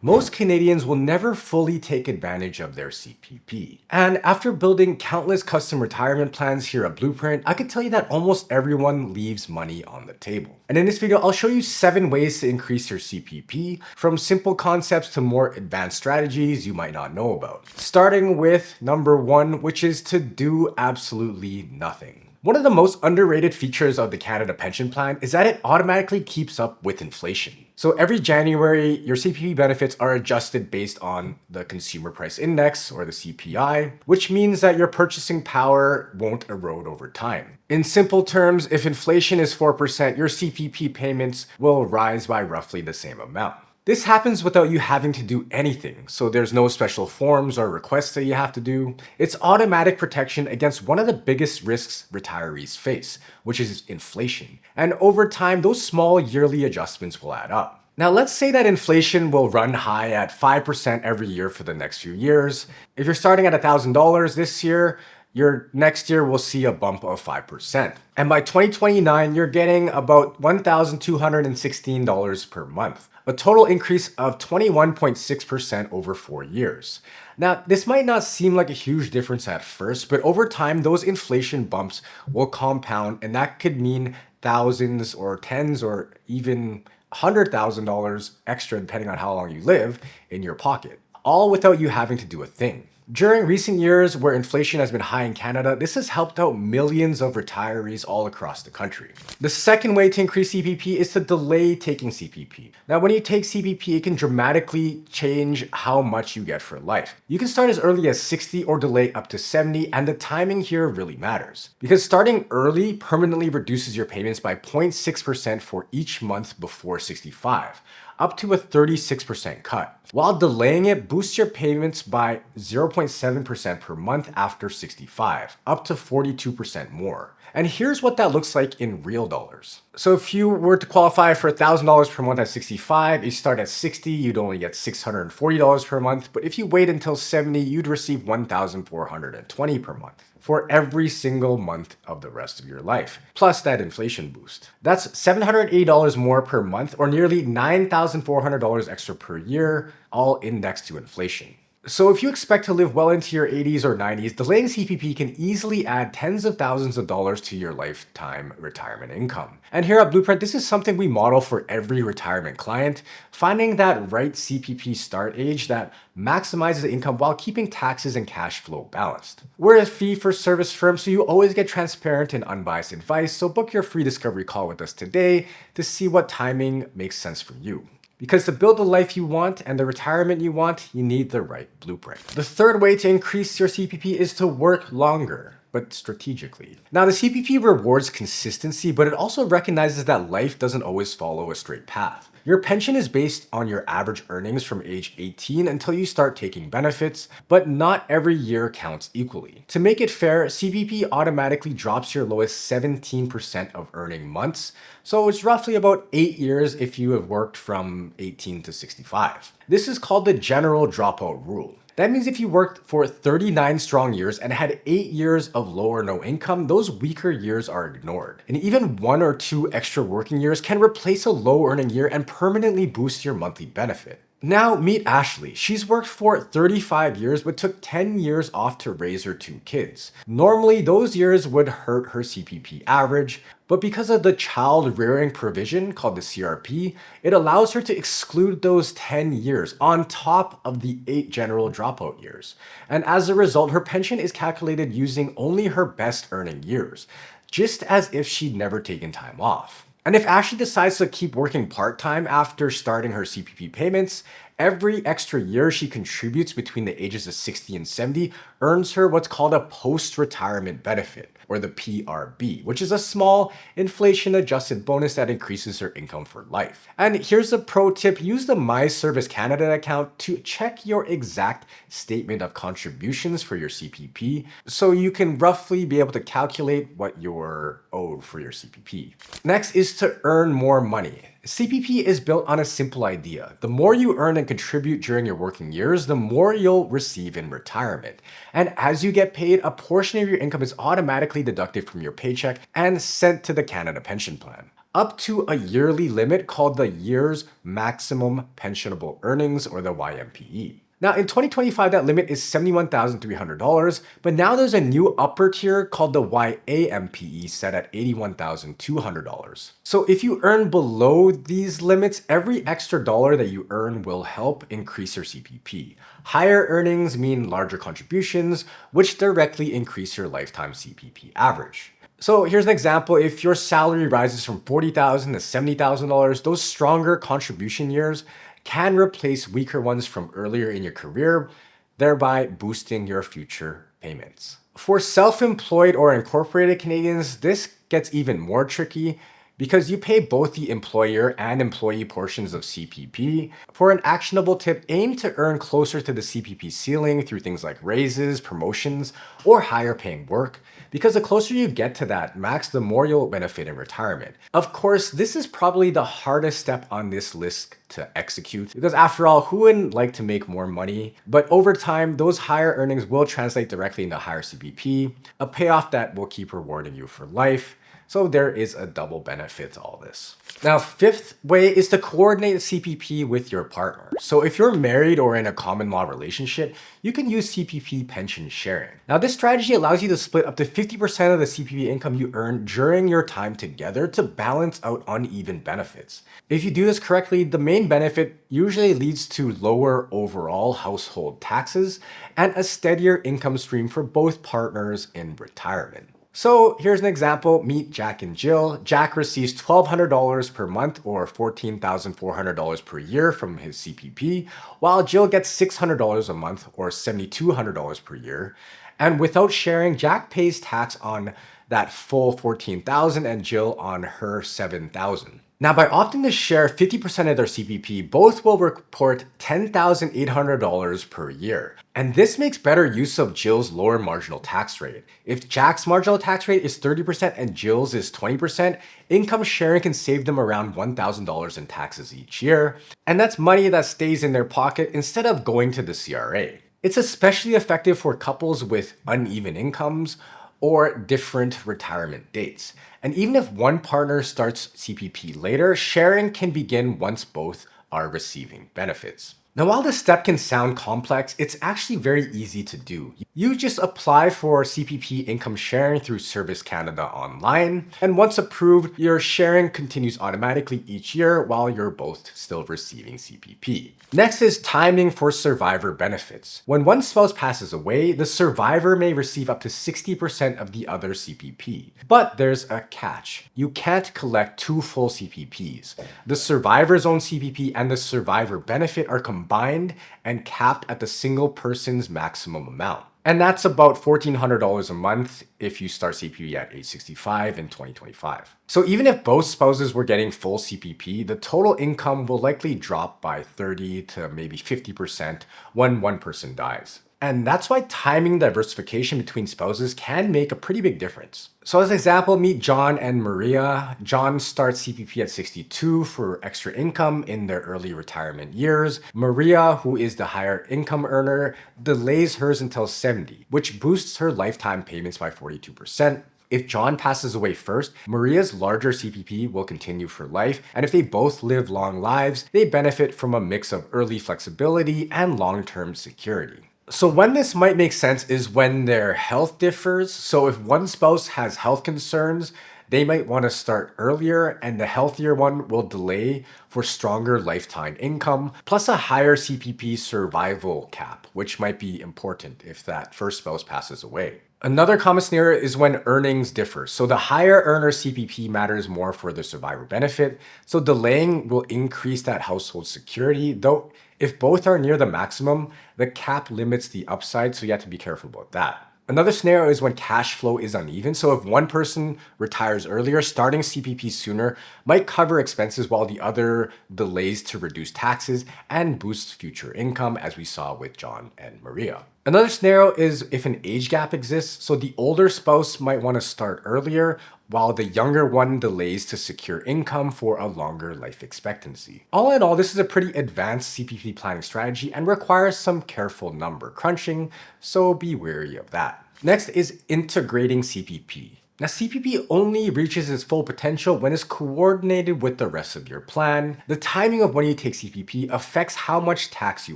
Most Canadians will never fully take advantage of their CPP. And after building countless custom retirement plans here at Blueprint, I can tell you that almost everyone leaves money on the table. And in this video, I'll show you 7 ways to increase your CPP, from simple concepts to more advanced strategies you might not know about. Starting with number 1, which is to do absolutely nothing. One of the most underrated features of the Canada Pension Plan is that it automatically keeps up with inflation. So every January, your CPP benefits are adjusted based on the Consumer Price Index, or the CPI, which means that your purchasing power won't erode over time. In simple terms, if inflation is 4%, your CPP payments will rise by roughly the same amount. This happens without you having to do anything, so there's no special forms or requests that you have to do. It's automatic protection against one of the biggest risks retirees face, which is inflation. And over time, those small yearly adjustments will add up. Now, let's say that inflation will run high at 5% every year for the next few years. If you're starting at $1,000 this year, your next year will see a bump of 5%. And by 2029, you're getting about $1,216 per month, a total increase of 21.6% over 4 years. Now, this might not seem like a huge difference at first, but over time, those inflation bumps will compound, and that could mean thousands or tens or even $100,000 extra, depending on how long you live, in your pocket, all without you having to do a thing. During recent years where inflation has been high in Canada, this has helped out millions of retirees all across the country. The second way to increase CPP is to delay taking CPP. Now, when you take CPP, it can dramatically change how much you get for life. You can start as early as 60 or delay up to 70, and the timing here really matters. Because starting early permanently reduces your payments by 0.6% for each month before 65. Up to a 36% cut, while delaying it boosts your payments by 0.7% per month after 65, up to 42% more. And here's what that looks like in real dollars. So if you were to qualify for $1,000 per month at 65, you start at 60, you'd only get $640 per month. But if you wait until 70, you'd receive $1,420 per month for every single month of the rest of your life, plus that inflation boost. That's $780 more per month, or nearly $9,400 extra per year, all indexed to inflation. So if you expect to live well into your 80s or 90s, delaying CPP can easily add tens of thousands of dollars to your lifetime retirement income. And here at Blueprint, this is something we model for every retirement client, finding that right CPP start age that maximizes income while keeping taxes and cash flow balanced. We're a fee-for-service firm, so you always get transparent and unbiased advice, so book your free discovery call with us today to see what timing makes sense for you. Because to build the life you want and the retirement you want, you need the right blueprint. The third way to increase your CPP is to work longer, but strategically. Now, the CPP rewards consistency, but it also recognizes that life doesn't always follow a straight path. Your pension is based on your average earnings from age 18 until you start taking benefits, but not every year counts equally. To make it fair, CPP automatically drops your lowest 17% of earning months, so it's roughly about 8 years if you have worked from 18 to 65. This is called the general dropout rule. That means if you worked for 39 strong years and had 8 years of low or no income, those weaker years are ignored. And even 1 or 2 extra working years can replace a low earning year and permanently boost your monthly benefit. Now meet Ashley. She's worked for 35 years but took 10 years off to raise her 2 kids. Normally, those years would hurt her CPP average, but because of the child rearing provision called the CRP, it allows her to exclude those 10 years on top of the 8 general dropout years. And as a result, her pension is calculated using only her best earning years, just as if she'd never taken time off. And if Ashley decides to keep working part-time after starting her CPP payments, every extra year she contributes between the ages of 60 and 70 earns her what's called a post-retirement benefit, or the PRB, which is a small inflation-adjusted bonus that increases her income for life. And here's a pro tip: use the My Service Canada account to check your exact statement of contributions for your CPP, so you can roughly be able to calculate what you're owed for your CPP. Next is to earn more money. CPP is built on a simple idea. The more you earn and contribute during your working years, the more you'll receive in retirement. And as you get paid, a portion of your income is automatically deducted from your paycheck and sent to the Canada Pension Plan. up to a yearly limit called the year's maximum pensionable earnings, or the YMPE. Now, in 2025, that limit is $71,300, but now there's a new upper tier called the YAMPE set at $81,200. So if you earn below these limits, every extra dollar that you earn will help increase your CPP. Higher earnings mean larger contributions, which directly increase your lifetime CPP average. So here's an example. If your salary rises from $40,000 to $70,000, those stronger contribution years can replace weaker ones from earlier in your career, thereby boosting your future payments. For self-employed or incorporated Canadians, this gets even more tricky because you pay both the employer and employee portions of CPP. For an actionable tip, aim to earn closer to the CPP ceiling through things like raises, promotions, or higher paying work, because the closer you get to that max, the more you'll benefit in retirement. Of course, this is probably the hardest step on this list to execute, because after all, who wouldn't like to make more money? But over time, those higher earnings will translate directly into higher CPP, a payoff that will keep rewarding you for life. So there is a double benefit to all this. Now, fifth way is to coordinate CPP with your partner. So if you're married or in a common law relationship, you can use CPP pension sharing. Now, this strategy allows you to split up to 50% of the CPP income you earn during your time together to balance out uneven benefits. If you do this correctly, the main benefit usually leads to lower overall household taxes and a steadier income stream for both partners in retirement. So here's an example. Meet Jack and Jill. Jack receives $1,200 per month or $14,400 per year from his CPP, while Jill gets $600 a month or $7,200 per year. And without sharing, Jack pays tax on that full $14,000 and Jill on her $7,000. Now, by opting to share 50% of their CPP, both will report $10,800 per year. And this makes better use of Jill's lower marginal tax rate. If Jack's marginal tax rate is 30% and Jill's is 20%, income sharing can save them around $1,000 in taxes each year. And that's money that stays in their pocket instead of going to the CRA. It's especially effective for couples with uneven incomes or different retirement dates. And even if one partner starts CPP later, sharing can begin once both are receiving benefits. Now, while this step can sound complex, it's actually very easy to do. You just apply for CPP income sharing through Service Canada online, and once approved, your sharing continues automatically each year while you're both still receiving CPP. Next is timing for survivor benefits. When one spouse passes away, the survivor may receive up to 60% of the other CPP. But there's a catch. You can't collect two full CPPs. The survivor's own CPP and the survivor benefit are combined and capped at the single person's maximum amount. And that's about $1,400 a month if you start CPP at age 65 in 2025. So even if both spouses were getting full CPP, the total income will likely drop by 30 to maybe 50% when one person dies. And that's why timing diversification between spouses can make a pretty big difference. So as an example, meet John and Maria. John starts CPP at 62 for extra income in their early retirement years. Maria, who is the higher income earner, delays hers until 70, which boosts her lifetime payments by 42%. If John passes away first, Maria's larger CPP will continue for life, and if they both live long lives, they benefit from a mix of early flexibility and long-term security. So when this might make sense is when their health differs. So if one spouse has health concerns, they might want to start earlier, and the healthier one will delay for stronger lifetime income, plus a higher CPP survival cap, which might be important if that first spouse passes away. Another common scenario is when earnings differ. So the higher earner CPP matters more for the survivor benefit. So delaying will increase that household security, though if both are near the maximum, the cap limits the upside, so you have to be careful about that. Another scenario is when cash flow is uneven. So if one person retires earlier, starting CPP sooner might cover expenses while the other delays to reduce taxes and boost future income, as we saw with John and Maria. Another scenario is if an age gap exists. So the older spouse might want to start earlier while the younger one delays to secure income for a longer life expectancy. All in all, this is a pretty advanced CPP planning strategy and requires some careful number crunching, so be wary of that. Next is integrating CPP. Now, CPP only reaches its full potential when it's coordinated with the rest of your plan. The timing of when you take CPP affects how much tax you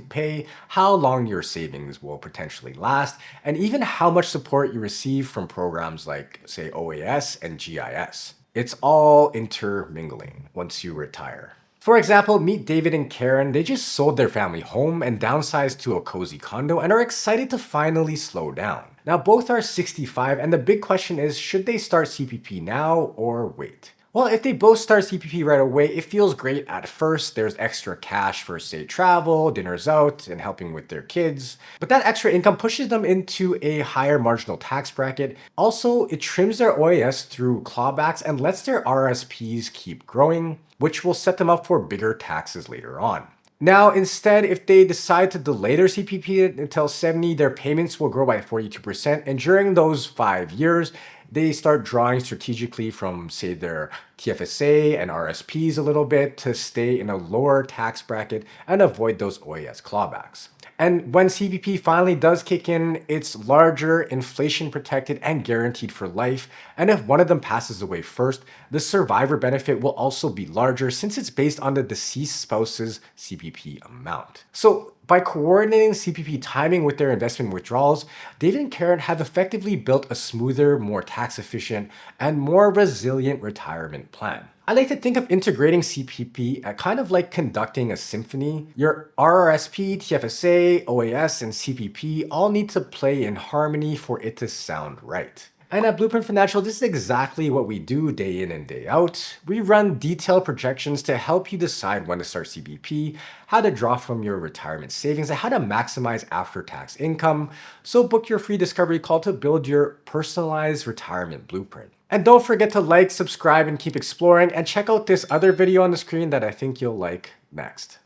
pay, how long your savings will potentially last, and even how much support you receive from programs like, say, OAS and GIS. It's all intermingling once you retire. For example, meet David and Karen. They just sold their family home and downsized to a cozy condo and are excited to finally slow down. Now, both are 65, and the big question is, should they start CPP now or wait? Well, if they both start CPP right away, it feels great at first. There's extra cash for, say, travel, dinners out, and helping with their kids. But that extra income pushes them into a higher marginal tax bracket. Also, it trims their OAS through clawbacks and lets their RSPs keep growing, which will set them up for bigger taxes later on. Now, instead, if they decide to delay their CPP until 70, their payments will grow by 42%. And during those 5 years, they start drawing strategically from, say, their TFSA and RSPs a little bit to stay in a lower tax bracket and avoid those OAS clawbacks. And when CPP finally does kick in, it's larger, inflation protected, and guaranteed for life. And if one of them passes away first, the survivor benefit will also be larger since it's based on the deceased spouse's CPP amount. So by coordinating CPP timing with their investment withdrawals, David and Karen have effectively built a smoother, more tax efficient, and more resilient retirement plan. I like to think of integrating CPP kind of like conducting a symphony. Your RRSP, TFSA, OAS, and CPP all need to play in harmony for it to sound right. And at Blueprint Financial, this is exactly what we do day in and day out. We run detailed projections to help you decide when to start CPP, how to draw from your retirement savings, and how to maximize after-tax income. So book your free discovery call to build your personalized retirement blueprint. And don't forget to like, subscribe, and keep exploring, and check out this other video on the screen that I think you'll like next.